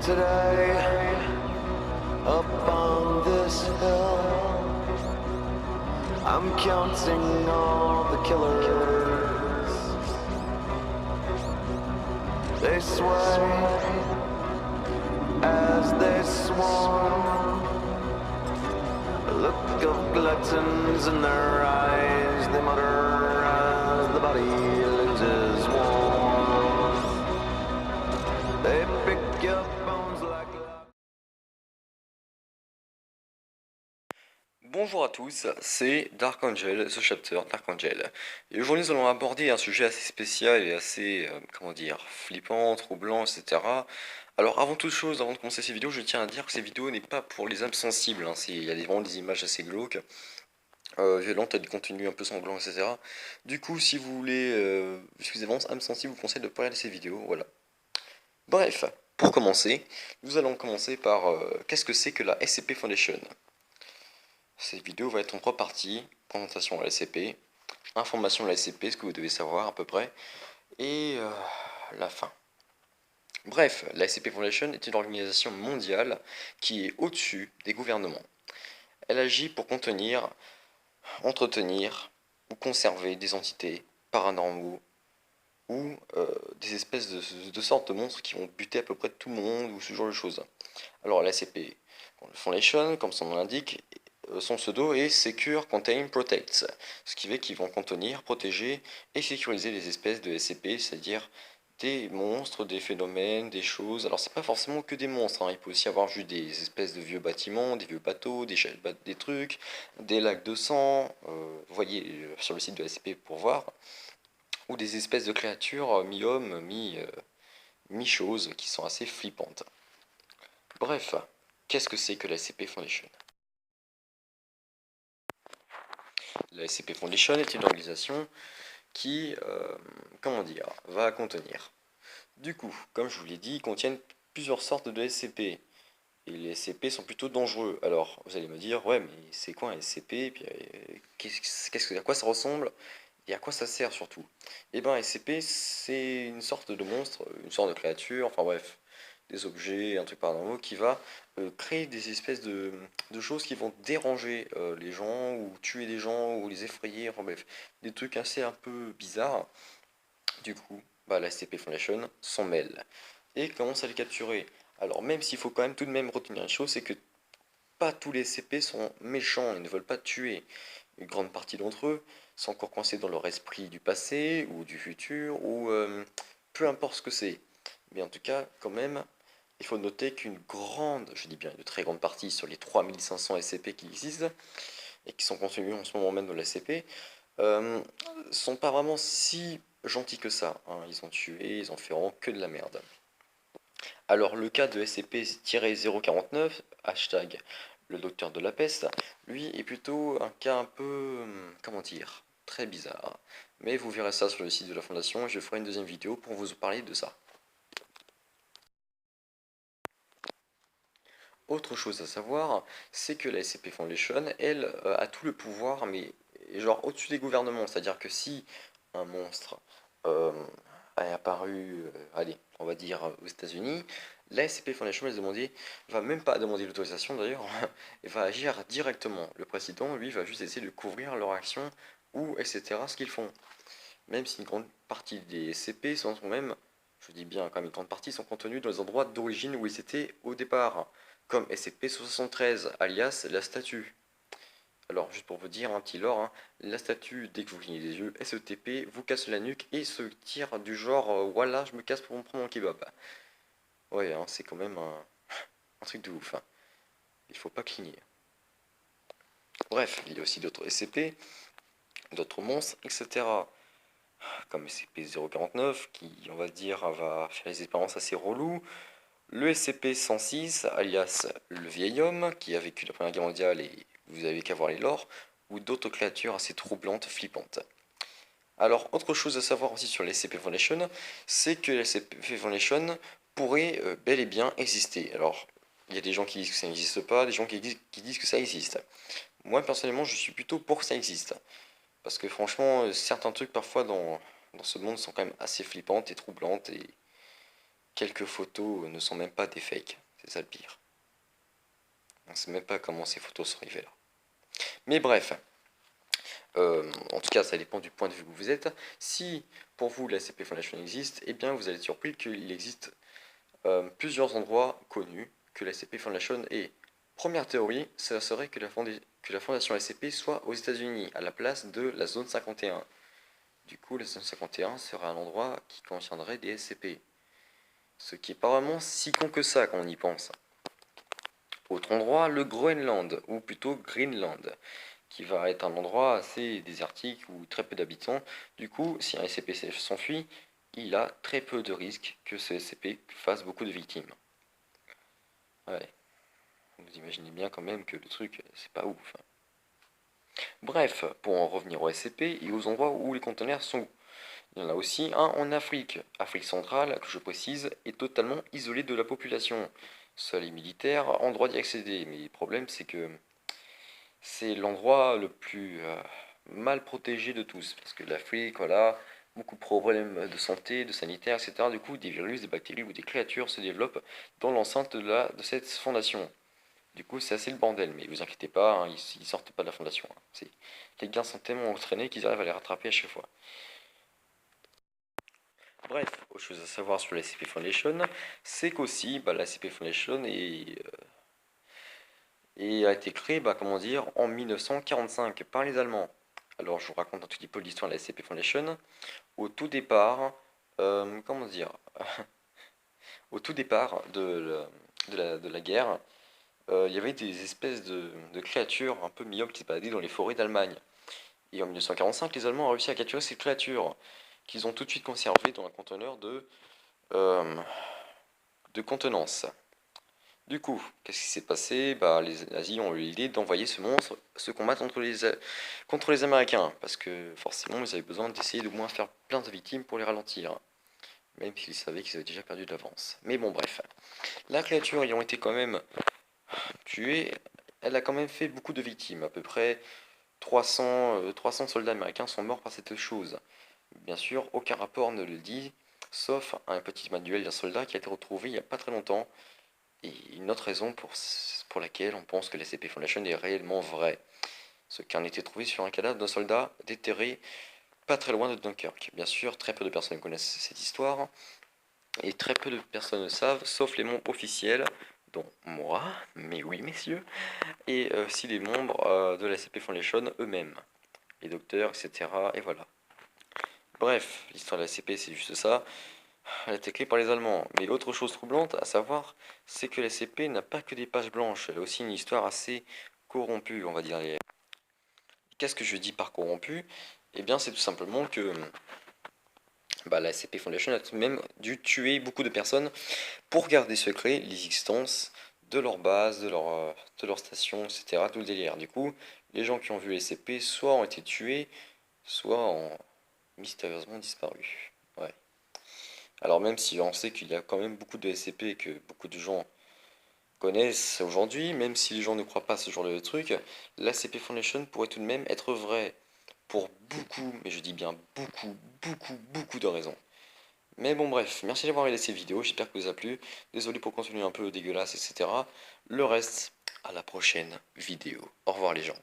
Today, up on this hill, I'm counting all the killers. They sway as they swarm. A look of gluttons in their eyes, they mutter as the body loses warmth. They pick your bones like Bonjour à tous, c'est Dark Angel, The Chapter Dark Angel. Et aujourd'hui nous allons aborder un sujet assez spécial et assez, flippant, troublant, etc. Alors avant toute chose, avant de commencer ces vidéos, je tiens à dire que ces vidéos n'est pas pour les âmes sensibles, hein. Il y a vraiment des images assez glauques, violentes, et du contenu un peu sanglant, etc. Du coup, si vous voulez, si vous avez vraiment âme sensible, je vous conseille de ne pas regarder ces vidéos, voilà. Bref, pour commencer, nous allons commencer par qu'est-ce que c'est que la SCP Foundation. Cette vidéo va être en 3 parties, présentation de la SCP, information de la SCP, ce que vous devez savoir à peu près, et la fin. Bref, la SCP Foundation est une organisation mondiale qui est au-dessus des gouvernements. Elle agit pour contenir, entretenir ou conserver des entités paranormaux ou des espèces de sortes de monstres qui vont buter à peu près tout le monde ou ce genre de choses. Alors la SCP Foundation, comme son nom l'indique, son pseudo est Secure, Contain, Protect, ce qui fait qu'ils vont contenir, protéger et sécuriser les espèces de SCP, c'est-à-dire des monstres, des phénomènes, des choses. Alors c'est pas forcément que des monstres, hein. Il peut aussi avoir juste des espèces de vieux bâtiments, des vieux bateaux, des trucs, des lacs de sang, vous voyez sur le site de la SCP pour voir, ou des espèces de créatures mi-hommes, mi-choses qui sont assez flippantes. Bref, qu'est-ce que c'est que la SCP Foundation? La SCP Foundation est une organisation qui, va contenir. Du coup, comme je vous l'ai dit, ils contiennent plusieurs sortes de SCP. Et les SCP sont plutôt dangereux. Alors, vous allez me dire, ouais, mais c'est quoi un SCP? Et puis, à quoi ça ressemble? Et à quoi ça sert surtout? Eh ben, un SCP, c'est une sorte de monstre, une sorte de créature, enfin bref, des objets, un truc paranormal qui va créer des espèces de choses qui vont déranger les gens, ou tuer des gens, ou les effrayer, enfin bref, des trucs assez un peu bizarres. Du coup, bah, la SCP Foundation s'en mêle et commence à les capturer. Alors même s'il faut quand même tout de même retenir une chose, c'est que pas tous les SCP sont méchants, ils ne veulent pas tuer. Une grande partie d'entre eux sont encore coincés dans leur esprit du passé ou du futur, ou peu importe ce que c'est. Mais en tout cas, quand même, il faut noter qu'une grande, je dis bien une très grande partie sur les 3500 SCP qui existent, et qui sont contenus en ce moment même dans la SCP, sont pas vraiment si gentils que ça, hein. Ils ont tué, ils ont fait vraiment que de la merde. Alors le cas de SCP-049, hashtag le docteur de la peste, lui est plutôt un cas un peu, comment dire, très bizarre. Mais vous verrez ça sur le site de la Fondation et je ferai une deuxième vidéo pour vous parler de ça. Autre chose à savoir, c'est que la SCP Foundation, elle, a tout le pouvoir, mais genre au-dessus des gouvernements. C'est-à-dire que si un monstre euh, est apparu, allez, on va dire aux États-Unis, la SCP Foundation va même pas demander l'autorisation d'ailleurs, et va agir directement. Le président, lui, va juste essayer de couvrir leur action ou etc. ce qu'ils font. Même si une grande partie des SCP sont même, je dis bien quand même une grande partie, sont contenus dans les endroits d'origine où ils étaient au départ, comme SCP-73, alias la statue. Alors, juste pour vous dire un petit lore, hein, la statue, dès que vous clignez des yeux, SETP vous casse la nuque et se tire du genre voilà, je me casse pour me prendre mon kebab. Ouais, hein, c'est quand même un truc de ouf, hein. Il faut pas cligner. Bref, il y a aussi d'autres SCP, d'autres monstres, etc. Comme SCP-049, qui, on va dire, va faire des expériences assez reloues. Le SCP-106, alias le vieil homme, qui a vécu la Première Guerre mondiale et vous avez qu'à voir les lores, ou d'autres créatures assez troublantes, flippantes. Alors, autre chose à savoir aussi sur les SCP Foundation, c'est que les SCP Foundation pourraient bel et bien exister. Alors, il y a des gens qui disent que ça n'existe pas, des gens qui disent que ça existe. Moi, personnellement, je suis plutôt pour que ça existe. Parce que franchement, certains trucs parfois dans ce monde sont quand même assez flippantes et troublantes, et quelques photos ne sont même pas des fakes. C'est ça le pire. On ne sait même pas comment ces photos sont arrivées là. Mais bref, en tout cas, ça dépend du point de vue où vous êtes. Si pour vous la SCP Foundation existe, eh bien vous allez être surpris qu'il existe plusieurs endroits connus que la SCP Foundation est. Première théorie, ça serait que la fondation SCP soit aux États-Unis, à la place de la zone 51. Du coup, la zone 51 serait un endroit qui contiendrait des SCP. Ce qui est pas vraiment si con que ça quand on y pense. Autre endroit, le Groenland, ou plutôt Greenland, qui va être un endroit assez désertique ou très peu d'habitants. Du coup, si un SCP s'enfuit, il a très peu de risques que ce SCP fasse beaucoup de victimes. Ouais, vous imaginez bien quand même que le truc, c'est pas ouf. Bref, pour en revenir au SCP et aux endroits où les conteneurs sont. Il y en a aussi un en Afrique. Afrique centrale, que je précise, est totalement isolée de la population. Seuls les militaires ont le droit d'y accéder. Mais le problème, c'est que c'est l'endroit le plus mal protégé de tous. Parce que l'Afrique, voilà, beaucoup de problèmes de santé, de sanitaire, etc. Du coup, des virus, des bactéries ou des créatures se développent dans l'enceinte de cette fondation. Du coup, c'est assez le bordel, mais vous inquiétez pas, hein, ils sortent pas de la fondation. Hein. Les gars sont tellement entraînés qu'ils arrivent à les rattraper à chaque fois. Bref, autre chose à savoir sur la SCP Foundation, c'est qu'aussi, la SCP Foundation a été créée, comment dire, en 1945 par les Allemands. Alors, je vous raconte un tout petit peu l'histoire de la SCP Foundation. Au tout départ, comment dire, au tout départ de la guerre, il y avait des espèces de créatures un peu mignonnes qui se baladaient dans les forêts d'Allemagne. Et en 1945, les Allemands ont réussi à capturer ces créatures, qu'ils ont tout de suite conservées dans un conteneur euh, de contenance. Du coup, qu'est-ce qui s'est passé? Les nazis ont eu l'idée d'envoyer ce monstre se combattre contre les Américains, parce que forcément, ils avaient besoin d'essayer de moins faire plein de victimes pour les ralentir, même s'ils savaient qu'ils avaient déjà perdu d'avance. Mais bon, bref. La créature ayant été quand même tuée, elle a quand même fait beaucoup de victimes. À peu près 300 soldats américains sont morts par cette chose. Bien sûr, aucun rapport ne le dit, sauf un petit manuel d'un soldat qui a été retrouvé il n'y a pas très longtemps. Et une autre raison pour laquelle on pense que la CP Foundation est réellement vraie. Ce qui en était trouvé sur un cadavre d'un soldat déterré pas très loin de Dunkerque. Bien sûr, très peu de personnes connaissent cette histoire, et très peu de personnes le savent, sauf les membres officiels, dont moi, mais oui messieurs, et aussi les membres de la CP Foundation eux-mêmes, les docteurs, etc. Et voilà. Bref, l'histoire de la CP c'est juste ça. Elle a été créée par les Allemands. Mais autre chose troublante à savoir, c'est que la SCP n'a pas que des pages blanches, elle a aussi une histoire assez corrompue, on va dire. Qu'est-ce que je dis par corrompu? Eh bien, c'est tout simplement que la SCP Foundation a tout de même dû tuer beaucoup de personnes pour garder secret l'existence de leur base, de leur station, etc. Tout le délire. Du coup, les gens qui ont vu les SCP soit ont été tués, soit ont mystérieusement disparu. Ouais. Alors même si on sait qu'il y a quand même beaucoup de SCP que beaucoup de gens connaissent aujourd'hui, même si les gens ne croient pas à ce genre de truc, la CP Foundation pourrait tout de même être vraie. Pour beaucoup, mais je dis bien beaucoup, beaucoup, beaucoup de raisons. Mais bon bref, merci d'avoir regardé cette vidéo, j'espère que vous a plu. Désolé pour le contenu un peu dégueulasse, etc. Le reste, à la prochaine vidéo. Au revoir les gens.